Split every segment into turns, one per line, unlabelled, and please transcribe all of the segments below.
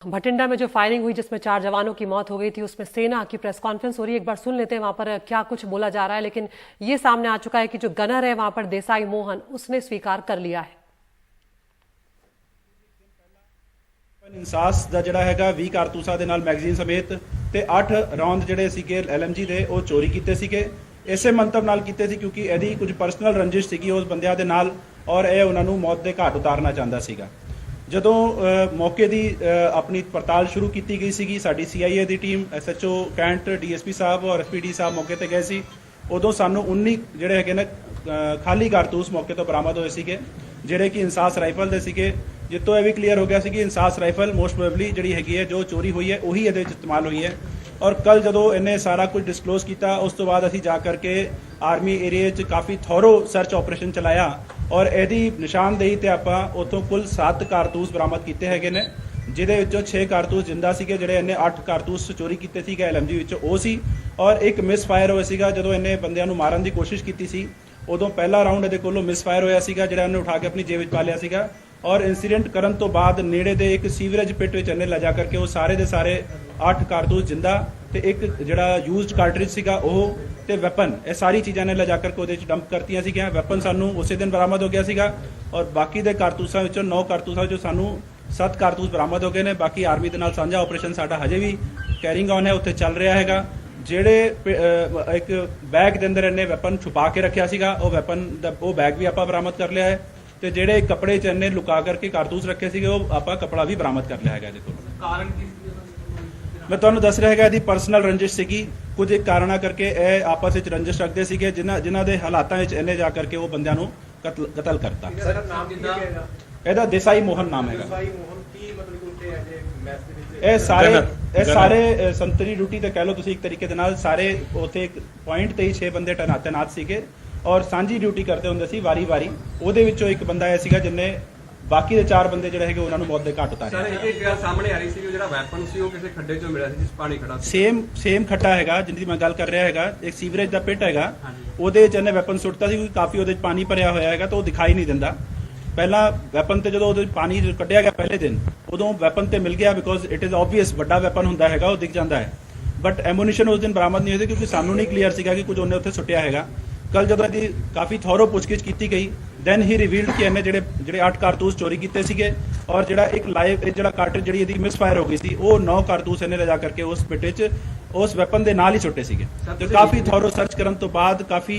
भटिंडा में जो फायरिंग हुई जिसमें 4 जवानों की मौत हो गई थी, उसमें सेना की प्रेस कॉन्फ्रेंस हो रही है। एक बार सुन लेते हैं वहां पर क्या कुछ बोला जा रहा है। लेकिन ये सामने आ चुका है कि जो गनर है वहां पर देसाई मोहन, उसने स्वीकार कर लिया है।
इंसास ਦਾ ਜਿਹੜਾ ਹੈਗਾ 20 ਕਾਰਤੂਸਾਂ ਦੇ ਨਾਲ ਮੈਗਜ਼ੀਨ ਸਮੇਤ ਤੇ 8 ਰੌਂਦ ਜਿਹੜੇ ਸੀਗੇ LMG ਦੇ ਉਹ ਚੋਰੀ ਕੀਤੇ ਸੀਗੇ। ਇਸੇ ਮੰਤਵ ਨਾਲ ਕੀਤੇ ਸੀ ਕਿਉਂਕਿ ਇਹਦੀ ਕੁਝ ਪਰਸਨਲ ਰੰਜਿਸ਼ ਸੀਗੀ ਉਸ ਬੰਦਿਆਂ ਦੇ ਨਾਲ ਔਰ ਇਹ ਉਹਨਾਂ ਨੂੰ ਮੌਤ ਦੇ ਘਾਟ ਉਤਾਰਨਾ ਚਾਹੁੰਦਾ ਸੀਗਾ। ਜਦੋਂ ਮੌਕੇ ਦੀ ਆਪਣੀ ਪੜਤਾਲ ਸ਼ੁਰੂ ਕੀਤੀ ਗਈ ਸੀਗੀ, ਸਾਡੀ CIA ਦੀ ਟੀਮ, SHO ਕੈਂਟ, DSP ਸਾਹਿਬ ਔਰ SPD ਸਾਹਿਬ ਮੌਕੇ ਤੇ ਗਏ ਸੀ। ਉਦੋਂ ਸਾਨੂੰ 19 ਜਿਹੜੇ ਹੈਗੇ ਨੇ ਖਾਲੀ ਕਾਰਤੂਸ ਮੌਕੇ ਤੋਂ ਬਰਾਮਦ ਹੋਏ ਸੀਗੇ, ਜਿਹੜੇ ਕਿ ਇੰਸਾਸ ਰਾਈਫਲ ਦੇ ਸੀਗੇ। ਜਿੱਤੋਂ ਇਹ ਵੀ ਕਲੀਅਰ ਹੋ ਗਿਆ ਸੀ ਕਿ ਇੰਸਾਸ ਰਾਈਫਲ ਮੋਸਟ ਪ੍ਰੋਬੇਬਲੀ ਜਿਹੜੀ ਹੈਗੀ ਹੈ ਜੋ ਚੋਰੀ ਹੋਈ ਹੈ ਉਹੀ ਇਹਦੇ ਵਿੱਚ ਇਸਤੇਮਾਲ ਹੋਈ ਹੈ। ਔਰ ਕੱਲ ਜਦੋਂ ਇਹਨੇ ਸਾਰਾ ਕੁਝ ਡਿਸਕਲੋਜ਼ ਕੀਤਾ ਉਸ ਤੋਂ ਬਾਅਦ ਅਸੀਂ ਜਾ ਕਰਕੇ ਆਰਮੀ ਏਰੀਆ 'ਚ ਕਾਫੀ ਥੋਰੋ ਸਰਚ ਆਪਰੇਸ਼ਨ ਚਲਾਇਆ ਔਰ ਇਹਦੀ ਨਿਸ਼ਾਨਦੇਹੀ ਤੇ ਆਪਾਂ ਉੱਥੋਂ ਕੁੱਲ 7 ਕਾਰਤੂਸ ਬਰਾਮਦ ਕੀਤੇ ਹੈਗੇ ਨੇ, ਜਿਹਦੇ ਵਿੱਚੋਂ 6 ਕਾਰਤੂਸ ਜਿੰਦਾ ਸੀਗੇ, ਜਿਹੜੇ ਇਹਨੇ 8 ਕਾਰਤੂਸ ਚੋਰੀ ਕੀਤੇ ਸੀਗੇ LMG ਵਿੱਚੋਂ ਉਹ ਸੀ। ਔਰ ਇੱਕ ਮਿਸ ਫਾਇਰ ਹੋਇਆ ਸੀਗਾ ਜਦੋਂ ਇਹਨੇ ਬੰਦਿਆਂ ਨੂੰ ਮਾਰਨ ਦੀ ਕੋਸ਼ਿਸ਼ ਕੀਤੀ ਸੀ, ਉਦੋਂ ਪਹਿਲਾ ਰਾਊਂਡ ਇਹਦੇ ਕੋਲੋਂ ਮਿਸ ਫਾਇਰ ਹੋਇਆ ਸੀਗਾ, ਜਿਹੜਾ ਇਹਨੇ ਉਠਾ ਕੇ ਆਪਣੀ ਜੇਬ ਵਿੱਚ ਪਾ ਲਿਆ ਸੀਗਾ। ਔਰ ਇਨਸੀਡੈਂਟ ਕਰਨ ਤੋਂ ਬਾਅਦ ਨੇੜੇ ਦੇ ਇੱਕ ਸੀਵਰੇਜ ਪਿਟ ਵਿੱਚ ਇਹਨੇ ਲਿਜਾ ਕਰਕੇ ਉਹ ਸਾਰੇ ਦੇ ਸਾਰੇ 8 ਕਾਰਤੂਸ ਜਿੰਦਾ ਤੇ ਇੱਕ ਜਿਹੜਾ ਯੂਜ਼ਡ ਕਾਰਟ੍ਰਿਜ ਸੀਗਾ ਉਹ ਤੇ ਵੈਪਨ, ਇਹ ਸਾਰੀ ਚੀਜ਼ਾਂ ਨੇ ਲਿਜਾ ਕਰਕੇ ਉਹਦੇ ਵਿੱਚ ਡੰਪ ਕਰਤੀਆਂ ਸੀਗੀਆਂ। ਵੈਪਨ ਸਾਨੂੰ ਉਸੇ ਦਿਨ ਬਰਾਮਦ ਹੋ ਗਿਆ ਸੀਗਾ ਔਰ ਬਾਕੀ ਦੇ ਕਾਰਤੂਸਾਂ ਵਿੱਚੋਂ 9 ਕਾਰਤੂਸਾਂ ਵਿੱਚੋਂ ਸਾਨੂੰ 7 ਕਾਰਤੂਸ ਬਰਾਮਦ ਹੋ ਗਏ ਨੇ। ਬਾਕੀ ਆਰਮੀ ਦੇ ਨਾਲ ਸਾਂਝਾ ਆਪਰੇਸ਼ਨ ਸਾਡਾ ਹਜੇ ਵੀ ਕੈਰਿੰਗ ਔਨ ਹੈ, ਉੱਥੇ ਚੱਲ ਰਿਹਾ ਹੈਗਾ। ਜਿਹੜੇ ਇੱਕ ਬੈਗ ਦੇ ਅੰਦਰ ਇਹਨੇ ਵੈਪਨ ਛੁਪਾ ਕੇ ਰੱਖਿਆ ਸੀਗਾ ਉਹ ਵੈਪਨ ਦਾ ਉਹ ਬੈਗ ਵੀ ਆਪਾਂ ਬਰਾਮਦ ਕਰ ਲਿਆ ਹੈ ਤੇ ਜਿਹੜੇ ਕੱਪੜੇ 'ਚ ਇਹਨੇ ਲੁਕਾ ਕਰਕੇ ਕਾਰਤੂਸ ਰੱਖੇ ਸੀਗੇ ਉਹ ਆਪਾਂ ਕੱਪੜਾ ਵੀ ਬਰਾਮਦ ਕਰ ਲਿਆ ਹੈਗਾ। ਦੇਖੋ ਕਾਰਨ ਕੀ ਸੀ? ਮੈਂ ਤੁਹਾਨੂੰ ਦੱਸ ਰਿਹਾ ਹੈਗਾ ਇਹਦੀ ਪਰਸਨਲ ਰੰਜਿਸ਼ ਸੀਗੀ। ਕੁਝ ਕਾਰਨਾਂ ਕਰਕੇ ਇਹ ਆਪਸ ਵਿੱਚ ਰੰਜਿਸ਼ ਰੱਖਦੇ ਸੀਗੇ, ਜਿਨ੍ਹਾਂ ਦੇ ਹਾਲਾਤਾਂ ਵਿੱਚ ਇਹਨੇ ਜਾ ਕਰਕੇ ਉਹ ਬੰਦਿਆਂ ਨੂੰ ਕਤਲ ਕਰਤਾ। ਇਹਦਾ ਦੇਸਾਈ ਮੋਹਨ ਨਾਮ ਹੈਗਾ। ਇਹ ਸਾਰੇ ਸੰਤਰੀ ਡਿਊਟੀ ਤੇ ਕਹਿ ਲਓ ਤੁਸੀਂ ਇੱਕ ਤਰੀਕੇ ਦੇ ਨਾਲ, ਸਾਰੇ ਉੱਥੇ ਇੱਕ ਪੁਆਇੰਟ ਤੇ ਹੀ 6 ਬੰਦੇ ਤੈਨਾਤ ਸੀਗੇ ਔਰ ਸਾਂਝੀ ਡਿਊਟੀ ਕਰਦੇ ਹੁੰਦੇ ਸੀ ਵਾਰੀ-ਵਾਰੀ। ਉਹਦੇ ਵਿੱਚੋਂ ਇੱਕ ਬੰਦਾ ਇਹ ਸੀਗਾ ਜਿਹਨੇ ਬਾਕੀ ਦੇ 4 ਬੰਦੇ ਜਿਹੜੇ ਹੈਗੇ ਉਹਨਾਂ ਨੂੰ ਮੌਤ ਦੇ ਘਾਟ ਉਤਾਰਿਆ।
ਸਰ ਇਹ ਗੱਲ ਸਾਹਮਣੇ ਆ ਰਹੀ ਸੀ ਕਿ ਜਿਹੜਾ ਵੈਪਨ ਸੀ ਉਹ ਕਿਸੇ ਖੱਡੇ 'ਚੋਂ ਮਿਲਿਆ ਸੀ ਜਿਸ ਪਾਣੀ ਖੜਾ ਸੀ।
ਸੇਮ ਖੱਡਾ ਹੈਗਾ ਜਿਹਦੀ ਮੈਂ ਗੱਲ ਕਰ ਰਿਹਾ ਹੈਗਾ, ਇੱਕ ਸੀਵਰੇਜ ਦਾ ਪਿਟ ਹੈਗਾ, ਉਹਦੇ 'ਚ ਇਹਨੇ ਵੈਪਨ ਸੁੱਟਤਾ ਸੀ ਕਿਉਂਕਿ ਕਾਫੀ ਉਹਦੇ 'ਚ ਪਾਣੀ ਭਰਿਆ ਹੋਇਆ ਹੈਗਾ ਤਾਂ ਉਹ ਦਿਖਾਈ ਨਹੀਂ ਦਿੰਦਾ। ਪਹਿਲਾਂ ਵੈਪਨ ਤੇ ਜਦੋਂ ਉਹਦੇ ਪਾਣੀ ਕੱਢਿਆ ਗਿਆ ਪਹਿਲੇ ਦਿਨ, ਉਦੋਂ ਵੈਪਨ ਤੇ ਮਿਲ ਗਿਆ ਬਿਕੋਜ਼ ਇਟ ਇਜ਼ ਆਬਵੀਅਸ ਵੱਡਾ ਵੈਪਨ ਹੁੰਦਾ ਹੈਗਾ, ਉਹ ਦਿਖ ਜਾਂਦਾ ਹੈ। ਬਟ ਐਮੂਨੀਸ਼ਨ ਉਸ ਦਿਨ ਬਰਾਮਦ ਨਹੀਂ ਹੋਈ ਕਿਉਂਕਿ ਸਾਨੂੰ ਨਹੀਂ ਕਲੀਅਰ ਸੀਗਾ ਕਿ ਕੁਝ ਉਹਨੇ ਉੱਥੇ ਸੁੱਟਿਆ ਹੈਗਾ। ਕੱਲ ਜਦੋਂ ਇਹਦੀ ਕਾਫੀ ਥੋਰੋ ਪੁੱਛਗਿੱਛ ਕੀਤੀ ਗਈ ਦੈਨ ਹੀ ਰਿਵੀਲਡ ਕਿ ਇਹਨੇ ਜਿਹੜੇ 8 ਕਾਰਤੂਸ ਚੋਰੀ ਕੀਤੇ ਸੀਗੇ ਔਰ ਜਿਹੜਾ ਇੱਕ ਲਾਈਵ ਜਿਹੜਾ ਕਾਰਟ੍ਰਿਜ ਜਿਹੜੀ ਇਹਦੀ ਮਿਸਫਾਇਰ ਹੋ ਗਈ ਸੀ ਉਹ 9 ਕਾਰਤੂਸ ਇਹਨੇ ਲਿਜਾ ਕਰਕੇ ਉਸ ਪਿੱਟੇ 'ਚ ਉਸ ਵੈਪਨ ਦੇ ਨਾਲ ਹੀ ਸੁੱਟੇ ਸੀਗੇ। ਤੇ ਕਾਫੀ ਥੋਰੋ ਸਰਚ ਕਰਨ ਤੋਂ ਬਾਅਦ ਕਾਫੀ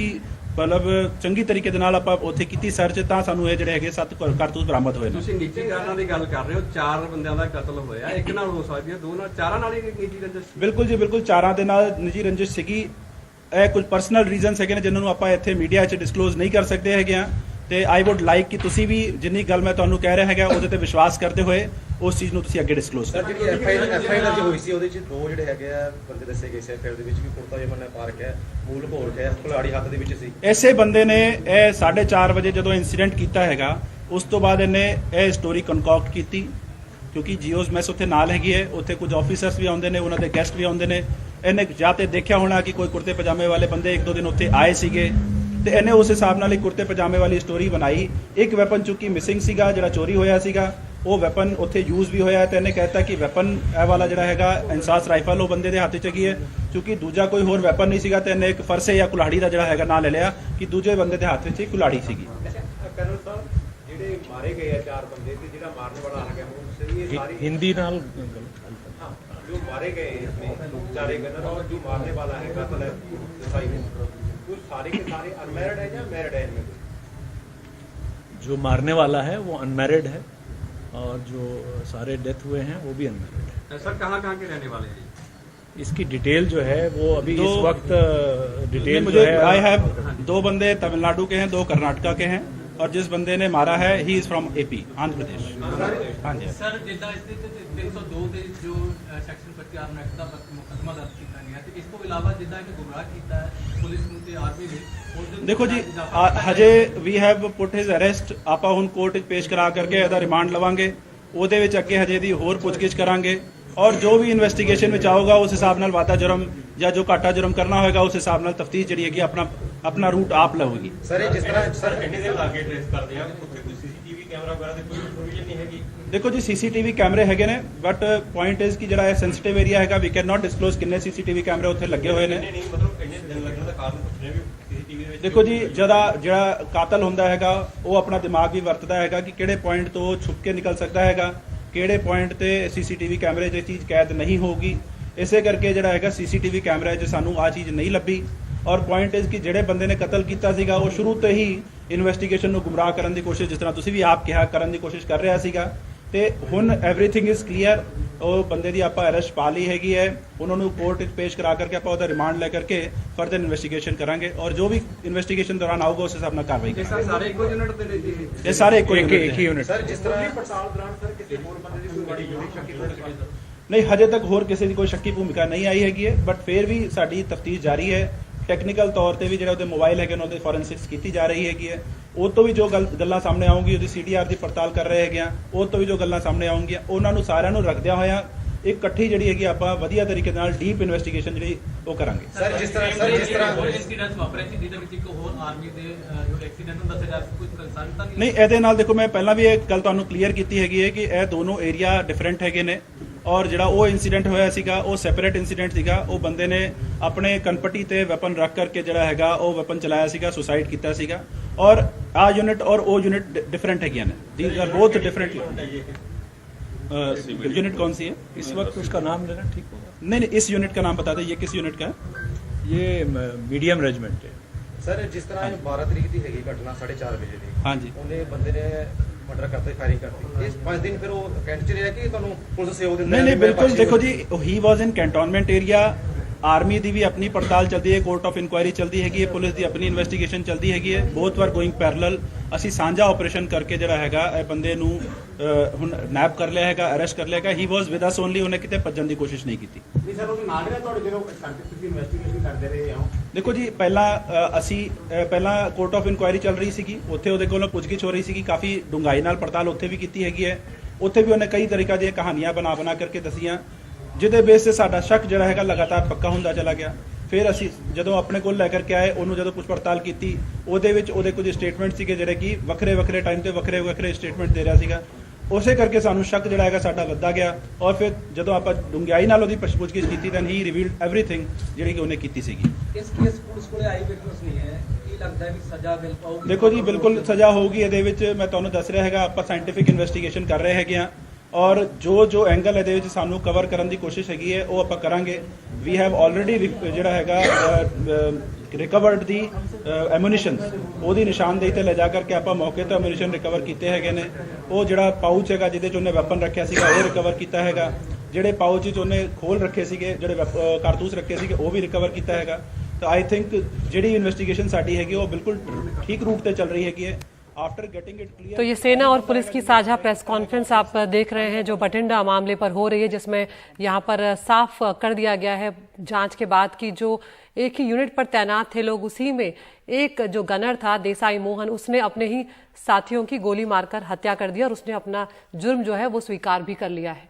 ਮਤਲਬ ਚੰਗੀ ਤਰੀਕੇ ਦੇ ਨਾਲ ਆਪਾਂ ਉੱਥੇ ਕੀਤੀ ਸਰਚ ਤਾਂ ਸਾਨੂੰ ਇਹ ਜਿਹੜੇ ਹੈਗੇ 7 ਕਾਰਤੂਸ ਬਰਾਮਦ ਹੋਏ ਨੇ।
ਤੁਸੀਂ ਨਿੱਜੀ ਕਾਰਨਾਂ ਦੀ ਗੱਲ ਕਰ ਰਹੇ ਹੋ, 4 ਬੰਦਿਆਂ ਦਾ ਕਤਲ ਹੋਇਆ, ਇੱਕ ਨਾਲ ਹੋ ਸਕਦੀ ਹੈ, 2 ਨਾਲ, 4 ਨਾਲ ਹੀ ਨਿੱਜੀ ਰੰਜਿਸ਼?
ਬਿਲਕੁਲ ਜੀ ਬਿਲਕੁਲ, 4 ਦੇ ਨਾਲ ਨਿੱਜੀ ਰੰਜਿਸ਼ ਸੀਗੀ। ਇਹ ਕੁਝ ਪਰਸਨਲ ਰੀਜ਼ਨਸ ਹੈਗੇ ਨੇ ਜਿਨ੍ਹਾਂ ਨੂੰ ਆਪਾਂ ਇੱਥੇ ਮੀਡੀਆ 'ਚ ਡਿਸਕਲੋਜ਼ ਨਹੀਂ ਕਰ ਸਕਦੇ ਹੈਗੇ ਆ। ਤੇ ਆਈ ਵੁੱਡ ਲਾਈਕ ਕਿ ਤੁਸੀਂ ਵੀ ਜਿੰਨੀ ਗੱਲ ਮੈਂ ਤੁਹਾਨੂੰ ਕਹਿ ਰਿਹਾ ਹੈਗਾ ਉਹਦੇ ਤੇ ਵਿਸ਼ਵਾਸ ਕਰਦੇ ਹੋਏ ਉਸ ਚੀਜ਼ ਨੂੰ ਤੁਸੀਂ ਅੱਗੇ ਡਿਸਕਲੋਜ਼ ਕਰੋ।
ਜਿਹੜੀ FIR ਹੋਈ ਸੀ ਉਹਦੇ 'ਚ 2 ਜਿਹੜੇ ਹੈਗੇ ਆ ਬੰਦੇ ਦੱਸੇ ਗਏ ਸੀ FIR ਦੇ ਵਿੱਚ ਵੀ ਕੁਰਤਾ ਜਮਨ ਪਾਰਕ ਹੈ, ਮੂਲ ਘੋਲ ਹੈ, ਕੁਲਾੜੀ ਹੱਥ ਦੇ ਵਿੱਚ ਸੀ।
ਐਸੇ ਬੰਦੇ ਨੇ ਇਹ 4:30 ਵਜੇ ਜਦੋਂ ਇਨਸੀਡੈਂਟ ਕੀਤਾ ਹੈਗਾ ਉਸ ਤੋਂ ਬਾਅਦ ਇਹਨੇ ਇਹ ਸਟੋਰੀ ਕਨਕੌਕਟ ਕੀਤੀ ਕਿਉਂਕਿ ਜੀਓਜ਼ ਮੈਸ ਉੱਥੇ ਨਾਲ ਹੈਗੀ ਹੈ, ਉੱਥੇ ਕੁਝ ਆਫੀਸਰਸ ਵੀ ਆਉਂਦੇ ਨੇ, ਉਹਨਾਂ ਦੇ ਗੈਸਟ ਵੀ ਆਉਂਦੇ ਨੇ। ਇਹਨੇ ਜਾਂ ਤੇ ਦੇਖਿਆ ਹੋਣਾ ਕਿ ਕੋਈ ਕੁਰਤੇ ਪਜਾਮੇ ਵਾਲੇ ਬੰਦੇ 1-2 ਦਿਨ ਉੱਥੇ ਆਏ ਸੀਗੇ ਤੇ ਇਹਨੇ ਉਸ ਹਿਸਾਬ ਨਾਲ ਇੱਕ ਕੁਰਤੇ ਪਜਾਮੇ ਵਾਲੀ ਸਟੋਰੀ ਬਣਾਈ। ਇੱਕ ਵੈਪਨ ਚੁੱਕੀ ਮਿਸਿੰਗ ਸੀਗਾ, ਜਿਹੜਾ ਚੋਰੀ ਹੋਇਆ ਸੀਗਾ ਉਹ ਵੈਪਨ ਉੱਥੇ ਯੂਜ਼ ਵੀ ਹੋਇਆ ਤੇ ਇਹਨੇ ਕਹਿਤਾ ਕਿ ਵੈਪਨ ਇਹ ਵਾਲਾ ਜਿਹੜਾ ਹੈਗਾ ਇੰਸਾਸ ਰਾਈਫਲ ਉਹ ਬੰਦੇ ਦੇ ਹੱਥ 'ਚ ਹੈਗੀ ਹੈ ਕਿਉਂਕਿ ਦੂਜਾ ਕੋਈ ਹੋਰ ਵੈਪਨ ਨਹੀਂ ਸੀਗਾ ਤੇ ਇਹਨੇ ਇੱਕ ਫਰਸੇ ਜਾਂ ਕੁਲਾੜੀ ਦਾ ਜਿਹੜਾ ਹੈਗਾ ਨਾਂ ਲੈ ਲਿਆ ਕਿ ਦੂਜੇ ਬੰਦੇ ਦੇ ਹੱਥ ਵਿੱਚ ਇੱਕ ਕੁਲਾੜੀ ਸੀਗੀ।
ਕਰਨਲ ਸਾਹਿਬ ਜਿਹੜੇ ਮਾਰੇ ਗਏ ਆ 4 ਬੰਦੇ ਤੇ ਜਿਹੜਾ ਮਾਰਨ ਵਾਲਾ ਆ ਗਿਆ ਉਹ ਸਹੀ ਹੈ ਸਾਰੀ
हिंदी नाल
जो मारे गए इसमें 4 गनर और जो मारने वाला है कातिल है देसाई वो सारे के सारे अनमैरिड है या मैरिड है इनमें?
जो मारने वाला है वो अनमैरिड है और जो सारे डेथ हुए हैं वो भी अनमैरिड है।
सर कहाँ के रहने वाले हैं?
इसकी डिटेल जो है वो अभी इस वक्त डिटेल
मुझे
जो है
आई हैव 2 बंदे तमिलनाडु के हैं, 2 कर्नाटका के हैं और जिस बंदे ने मारा है he is from AP Andhra Pradesh. हाँ जी
सर जिदा इस 302 ਦੇ ਜੋ ਸੈਕਸ਼ਨ 25 ਐਕਟ ਦਾ ਮੁਕੱਦਮਾ ਦਰਜ ਕੀਤਾ ਗਿਆ ਤੇ ਇਸ ਤੋਂ ਇਲਾਵਾ ਜਿੱਦਾਂ ਕਿ ਗੁੰਮਰਾਹ ਕੀਤਾ ਹੈ ਪੁਲਿਸ ਨੂੰ ਤੇ ਆਰਮੀ ਨੇ।
ਦੇਖੋ ਜੀ ਹਜੇ we have put his arrest, ਆਪਾਂ ਹੁਣ ਕੋਰਟ ਵਿੱਚ ਪੇਸ਼ ਕਰਾ ਕਰਕੇ ਇਹਦਾ ਰਿਮਾਂਡ ਲਵਾਂਗੇ, ਉਹਦੇ ਵਿੱਚ ਅੱਗੇ ਹਜੇ ਦੀ ਹੋਰ ਪੁੱਛਗਿੱਛ ਕਰਾਂਗੇ ਔਰ ਜੋ ਵੀ ਇਨਵੈਸਟੀਗੇਸ਼ਨ ਵਿੱਚ ਆਊਗਾ ਉਸ ਹਿਸਾਬ ਨਾਲ ਵਾਧਾ ਜੁਰਮ ਜਾਂ ਜੋ ਘਾਟਾ ਜੁਰਮ ਕਰਨਾ ਹੋਏਗਾ ਉਸ ਹਿਸਾਬ ਨਾਲ ਤਫਤੀਸ਼ ਜਿਹੜੀ ਹੈਗੀ ਆਪਣਾ ਰੂਟ ਆਪ ਲਵੇਗੀ।
ਸਰ ਜਿਸ ਤਰ੍ਹਾਂ ਸਰ ਇੰਨੇ ਦੇ ਲਾਗੇ ਟ੍ਰੇਸ ਕਰਦੇ ਆ ਉੱਥੇ ਕੋਈ CCTV ਕੈਮਰਾ ਵਗੈਰਾ ਤੇ ਕੋਈ ਪ੍ਰੋਵੀਜ਼ਨ ਨਹੀਂ ਹੈਗੀ?
ਦੇਖੋ ਜੀ ਸੀਸੀਟੀਵੀ ਕੈਮਰੇ ਹੈਗੇ ਨੇ, ਬਟ ਪੁਆਇੰਟ ਇਜ਼ ਕਿ ਜਿਹੜਾ ਇਹ ਸੈਂਸਿਟਿਵ ਏਰੀਆ ਹੈਗਾ, ਵੀ ਕੈਨ ਨਾਟ ਡਿਸਕਲੋਜ਼ ਕਿੰਨੇ ਸੀਸੀਟੀਵੀ ਕੈਮਰੇ ਉੱਥੇ ਲੱਗੇ ਹੋਏ ਨੇ।
ਨਹੀਂ ਮਤਲਬ ਇੰਨੇ ਦਿਨ ਲੱਗਣ ਦਾ ਕਾਰਨ ਪੁੱਛ ਰਹੇ ਵੀ ਸੀਸੀਟੀਵੀ ਦੇ ਵਿੱਚ
ਦੇਖੋ ਜੀ, ਜਿਹੜਾ ਕਾਤਲ ਹੁੰਦਾ ਹੈਗਾ ਉਹ ਆਪਣਾ ਦਿਮਾਗ ਵੀ ਵਰਤਦਾ ਹੈਗਾ ਕਿ ਕਿਹੜੇ ਪੁਆਇੰਟ ਤੋਂ ਛੁਪ ਕੇ ਨਿਕਲ ਸਕਦਾ ਹੈਗਾ, ਕਿਹੜੇ ਪੁਆਇੰਟ ਤੇ ਸੀਸੀਟੀਵੀ ਕੈਮਰੇ 'ਚ ਇਹ ਚੀਜ਼ ਕੈਦ ਨਹੀਂ ਹੋਊਗੀ। ਇਸੇ ਕਰਕੇ ਜਿਹੜਾ ਹੈਗਾ ਸੀਸੀਟੀਵੀ ਕੈਮਰਾ 'ਚ ਸਾਨੂੰ ਆਹ ਚੀਜ਼ ਨਹੀਂ ਲੱਭੀ। ਔਰ ਪੁਆਇੰਟ ਇਜ਼ ਕਿ ਜਿਹੜੇ ਬੰਦੇ ਨੇ ਕਤਲ ਕੀਤਾ ਸੀਗਾ ਉਹ ਸ਼ੁਰੂ ਤੋਂ ਹੀ ਇਨਵੈਸਟੀਗੇਸ਼ਨ ਨੂੰ ਗੁੰਮਰਾਹ ਕਰਨ ਦੀ ਕੋਸ਼ਿਸ਼, ਜਿਸ ਤਰ੍ਹਾਂ ਤੁਸੀਂ ਵੀ ਆਪ ਕਿਹਾ, ਕਰਨ ਦੀ ਕੋਸ਼ਿਸ਼ ਕਰ ਰਿਹਾ ਸੀਗਾ। ਤੇ ਹੁਣ ਐਵਰੀਥਿੰਗ ਇਜ਼ ਕਲੀਅਰ। ਉਹ ਬੰਦੇ ਦੀ ਆਪਾਂ ਅਰੈਸਟ ਪਾ ਲਈ ਹੈਗੀ ਹੈ, ਉਹਨਾਂ ਨੂੰ ਕੋਰਟ ਵਿੱਚ ਪੇਸ਼ ਕਰਾ ਕਰਕੇ ਆਪਾਂ ਉਹਦਾ ਰਿਮਾਂਡ ਲੈ ਕਰਕੇ ਫਰਦਰ ਇਨਵੈਸਟੀਗੇਸ਼ਨ ਕਰਾਂਗੇ, ਔਰ ਜੋ ਵੀ ਇਨਵੈਸਟੀਗੇਸ਼ਨ ਦੌਰਾਨ ਆਊਗਾ ਉਸ ਹਿਸਾਬ ਨਾਲ ਕਾਰਵਾਈ
ਇਹ
ਕਰਾਂਗੇ।
ਸਾਰੇ ਇੱਕੋ ਯੂਨਿਟ ਦੇ ਨੇ ਜੀ?
ਇਹ ਸਾਰੇ ਇੱਕੋ
एक ही यूनिट।
ਸਰ ਜਿਸ ਤਰ੍ਹਾਂ ਪੜਤਾਲ ਦੌਰਾਨ ਸਰ ਕਿਸੇ ਹੋਰ ਬੰਦੇ ਦੀ ਕੋਈ ਬੜੀ ਯੂਨਿਕ ਸ਼ੱਕੀ
ਨਹੀਂ, ਹਜੇ ਤੱਕ ਹੋਰ ਕਿਸੇ ਦੀ ਕੋਈ ਸ਼ੱਕੀ ਭੂਮਿਕਾ ਨਹੀਂ ਆਈ ਹੈਗੀ ਹੈ, ਬਟ ਫਿਰ ਵੀ ਸਾਡੀ ਤਫਤੀਸ਼ ਜਾਰੀ ਹੈ। ਟੈਕਨੀਕਲ ਤੌਰ ਤੇ ਵੀ ਜਿਹੜਾ ਉਹਦੇ ਮੋਬਾਈਲ ਹੈਗੇ ਨੇ ਉਹਦੇ ਫੋਰੈਂਸਿਕਸ ਕੀਤੀ ਜਾ ਰਹੀ ਹੈਗੀ ਹੈ। ਉਹ ਤੋਂ ਵੀ ਜੋ ਗੱਲਾਂ ਸਾਹਮਣੇ ਆਉਂਗੀ, ਉਹਦੀ ਸੀਡੀਆਰ ਦੀ ਪੜਤਾਲ ਕਰ ਰਹੇ ਹੈਗੇ ਆ, ਉਹ ਤੋਂ ਵੀ ਜੋ ਗੱਲਾਂ ਸਾਹਮਣੇ ਆਉਣਗੀਆਂ ਉਹਨਾਂ ਨੂੰ ਸਾਰਿਆਂ ਨੂੰ ਰੱਖਦਿਆਂ ਹੋਇਆ ਇੱਕ ਇਕੱਠੀ ਜਿਹੜੀ ਹੈਗੀ ਆਪਾਂ ਵਧੀਆ ਤਰੀਕੇ ਨਾਲ ਡੀਪ ਇਨਵੈਸਟੀਗੇਸ਼ਨ ਜਿਹੜੀ ਉਹ ਕਰਾਂਗੇ।
ਸਰ ਜਿਸ ਤਰ੍ਹਾਂ
ਇਨਸੀਡੈਂਟ ਵਾਪਰਿਆ ਸੀ ਜਿਹਦੇ ਵਿੱਚ ਇੱਕ ਹੋਰ ਆਰਮੀ ਦੇ ਜੋ ਐਕਸੀਡੈਂਟ ਨੂੰ ਦੱਸਿਆ ਜਾ ਕੋਈ ਕੰਸਰਨ ਤਾਂ
ਨਹੀਂ, ਇਹਦੇ ਨਾਲ ਦੇਖੋ ਮੈਂ ਪਹਿਲਾਂ ਵੀ ਇਹ ਗੱਲ ਤੁਹਾਨੂੰ ਕਲੀਅਰ ਕੀਤੀ ਹੈਗੀ ਹੈ ਕਿ ਇਹ ਦੋਨੋਂ ਏਰੀਆ ਡਿਫਰੈਂਟ ਹੈਗੇ ਨੇ, ਔਰ ਜਿਹੜਾ ਉਹ ਇਨਸੀਡੈਂਟ ਹੋਇਆ ਸੀਗਾ ਉਹ ਸੈਪਰੇਟ ਇਨਸੀਡੈਂਟ ਸੀਗਾ। ਉਹ ਬੰਦੇ ਨੇ ਆਪਣੇ ਕਨਪਟੀ ਤੇ ਵੈਪਨ ਰੱਖ ਕਰਕੇ ਜਿਹੜਾ ਹੈਗਾ ਉਹ ਵੈਪਨ ਚਲਾਇਆ ਸੀਗਾ, ਸੁਸਾਈਡ ਕੀਤਾ ਸੀਗਾ। ਔਰ ਆ ਯੂਨਿਟ ਔਰ ਉਹ ਯੂਨਿਟ डिफरेंट है ना, these are both different. Unit कौन सी है
इस वक्त उसका नाम लेना ठीक होगा।
नहीं नहीं, इस यूनिट का नाम बता दें, ये किस यूनिट का है?
ये मीडियम रेजिमेंट है।
ਸਰ ਜਿਸ ਤਰ੍ਹਾਂ 12 ਤਰੀਕ ਦੀ ਹੈਗੀ ਘਟਨਾ 4:30 ਵਜੇ ਦੀ,
हाँ जी।
ਉਹਨੇ ਬੰਦੇ ਨੇ ਮਰਡਰ ਕਰਤੇ, ਫਾਇਰਿੰਗ ਕਰਤੀ। ਇਸ 5 ਦਿਨ ਫਿਰ ਉਹ ਕੈਂਟ ਚ ਰਿਹਾ ਕਿ ਤੁਹਾਨੂੰ ਪੁਲਿਸ ਸਹਿਯੋਗ ਦਿੰਦੇ?
नहीं नहीं, बिल्कुल देखो जी, he was in cantonment area. Army ਦੀ ਵੀ ਆਪਣੀ ਪੜਤਾਲ ਚੱਲਦੀ ਹੈ, ਕੋਰਟ ਆਫ ਇਨਕੁਆਇਰੀ ਚੱਲਦੀ ਹੈਗੀ ਹੈ, ਪੁਲਿਸ ਦੀ ਆਪਣੀ ਇਨਵੈਸਟੀਗੇਸ਼ਨ ਚੱਲਦੀ ਹੈਗੀ ਹੈ। Both are going parallel. ਅਸੀਂ ਸਾਂਝਾ ਆਪਰੇਸ਼ਨ ਕਰਕੇ ਜਿਹੜਾ ਹੈਗਾ ਇਹ ਬੰਦੇ ਨੂੰ ਹੁਣ ਨੈਪ ਕਰ ਲਿਆ ਹੈਗਾ, ਅਰੈਸਟ ਕਰ ਲਿਆ ਹੈਗਾ। ਹੀ ਵਾਸ ਵਿਦ ਅਸ ਓਨਲੀ, ਉਹਨੇ ਕਿਤੇ ਭੱਜਣ ਦੀ ਕੋਸ਼ਿਸ਼ ਨਹੀਂ ਕੀਤੀ।
ਨਹੀਂ ਸਰ, ਉਹ ਨਾਲ ਰਿਹਾ ਤੁਹਾਡੇ ਜਦੋਂ ਸਾਇੰਟਿਫਿਕ ਇਨਵੈਸਟੀਗੇਸ਼ਨ ਕਰਦੇ ਰਹੇ ਹੋ?
ਦੇਖੋ ਜੀ, ਪਹਿਲਾਂ ਕੋਰਟ ਆਫ ਇਨਕੁਆਇਰੀ ਚੱਲ ਰਹੀ ਸੀਗੀ, ਉੱਥੇ ਉਹਦੇ ਕੋਲੋਂ ਪੁੱਛਗਿੱਛ ਹੋ ਰਹੀ ਸੀਗੀ, ਕਾਫੀ ਡੂੰਘਾਈ ਨਾਲ ਪੜਤਾਲ ਉੱਥੇ ਵੀ ਕੀਤੀ ਹੈਗੀ ਹੈ। ਉੱਥੇ ਵੀ ਉਹਨੇ ਕਈ ਤਰੀਕਾ ਦੀਆਂ ਕਹਾਣੀਆਂ ਬਣਾ ਕਰਕੇ ਦੱਸੀਆਂ, ਜਿਹਦੇ ਬੇਸ ਤੇ ਸਾਡਾ ਸ਼ੱਕ ਜਿਹੜਾ ਹੈਗਾ ਲਗਾਤਾਰ ਪੱਕਾ ਹੁੰਦਾ ਚਲਾ ਗਿਆ। ਫਿਰ ਅਸੀਂ ਜਦੋਂ ਆਪਣੇ ਕੋਲ ਲੈ ਕਰਕੇ ਆਏ, ਉਹਨੂੰ ਜਦੋਂ ਪੁੱਛ ਪੜਤਾਲ ਕੀਤੀ, ਉਹਦੇ ਵਿੱਚ ਉਹਦੇ ਕੁਝ ਸਟੇਟਮੈਂਟ ਸੀਗੇ ਜਿਹੜੇ ਕਿ ਵੱਖਰੇ ਟਾਈਮ ਤੇ ਵੱਖਰੇ ਸਟੇਟਮੈਂਟ ਦੇ ਰਿਹਾ ਸੀਗਾ। ਉਸੇ ਕਰਕੇ ਸਾਨੂੰ ਸ਼ੱਕ ਜਿਹੜਾ ਹੈਗਾ ਸਾਡਾ ਵੱਧਦਾ ਗਿਆ। ਔਰ ਫਿਰ ਜਦੋਂ ਆਪਾਂ ਡੂੰਘਾਈ ਨਾਲ ਉਹਦੀ ਪੁੱਛਗਿੱਛ ਕੀਤੀ ਤਾਂ ਹੀ ਰਿਵੀਲਡ ਐਵਰੀਥਿੰਗ ਜਿਹੜੀ ਕਿ ਉਹਨੇ ਕੀਤੀ ਸੀਗੀ।
ਇਸ ਕੇਸ ਪੁਲਿਸ ਕੋਲੇ ਆਈ ਵਿਟਨੈਸ ਨਹੀਂ ਹੈ, ਕੀ ਲੱਗਦਾ ਹੈ ਵੀ ਸਜ਼ਾ ਮਿਲ ਪਾਊਗੀ?
ਦੇਖੋ ਜੀ, ਬਿਲਕੁਲ ਸਜ਼ਾ ਹੋਊਗੀ। ਇਹਦੇ ਵਿੱਚ ਮੈਂ ਤੁਹਾਨੂੰ ਦੱਸ ਰਿਹਾ ਹੈਗਾ, ਆਪਾਂ ਸਾਇੰਟਿਫਿਕ ਇਨਵੈਸਟੀਗੇਸ਼ਨ ਕਰ ਰਹੇ ਹੈਗੇ ਆ, ਔਰ ਜੋ ਐਂਗਲ ਇਹਦੇ ਵਿੱਚ ਸਾਨੂੰ ਕਵਰ ਕਰਨ ਦੀ ਕੋਸ਼ਿਸ਼ ਹੈਗੀ ਹੈ ਉਹ ਆਪਾਂ ਕਰਾਂਗੇ। ਵੀ ਹੈਵ ਆਲਰੇਡੀ ਜਿਹੜਾ ਹੈਗਾ ਰਿਕਵਰਡ ਦੀ ਐਮੂਨੀਸ਼ਨਸ, ਉਹਦੀ ਨਿਸ਼ਾਨਦੇਹੀ ਤੇ ਲੈ ਜਾ ਕਰਕੇ ਆਪਾਂ ਮੌਕੇ ਤੇ ਐਮੂਨੀਸ਼ਨ ਰਿਕਵਰ ਕੀਤੇ ਹੈਗੇ ਨੇ। ਉਹ ਜਿਹੜਾ ਪਾਊਚ ਹੈਗਾ ਜਿਹਦੇ 'ਚ ਉਹਨੇ ਵੈਪਨ ਰੱਖਿਆ ਸੀਗਾ ਉਹ ਰਿਕਵਰ ਕੀਤਾ ਹੈਗਾ। ਜਿਹੜੇ ਪਾਊਚ 'ਚ ਉਹਨੇ ਖੋਲ ਰੱਖੇ ਸੀਗੇ, ਜਿਹੜੇ ਕਾਰਤੂਸ ਰੱਖੇ ਸੀਗੇ, ਉਹ ਵੀ ਰਿਕਵਰ ਕੀਤਾ ਹੈਗਾ। ਤਾਂ ਆਈ ਥਿੰਕ ਜਿਹੜੀ ਇਨਵੈਸਟੀਗੇਸ਼ਨ ਸਾਡੀ ਹੈਗੀ ਉਹ ਬਿਲकुल ठीक रूट पे चल रही हैगी है। After getting it clear.
तो ये सेना और पुलिस की साझा प्रेस कॉन्फ्रेंस आप देख रहे हैं जो बठिंडा मामले पर हो रही है, जिसमें यहाँ पर साफ कर दिया गया है जांच के बाद कि जो एक ही यूनिट पर तैनात थे लोग, उसी में एक जो गनर था देसाई मोहन, उसने अपने ही साथियों की गोली मारकर हत्या कर दी और उसने अपना जुर्म जो है वो स्वीकार भी कर लिया है।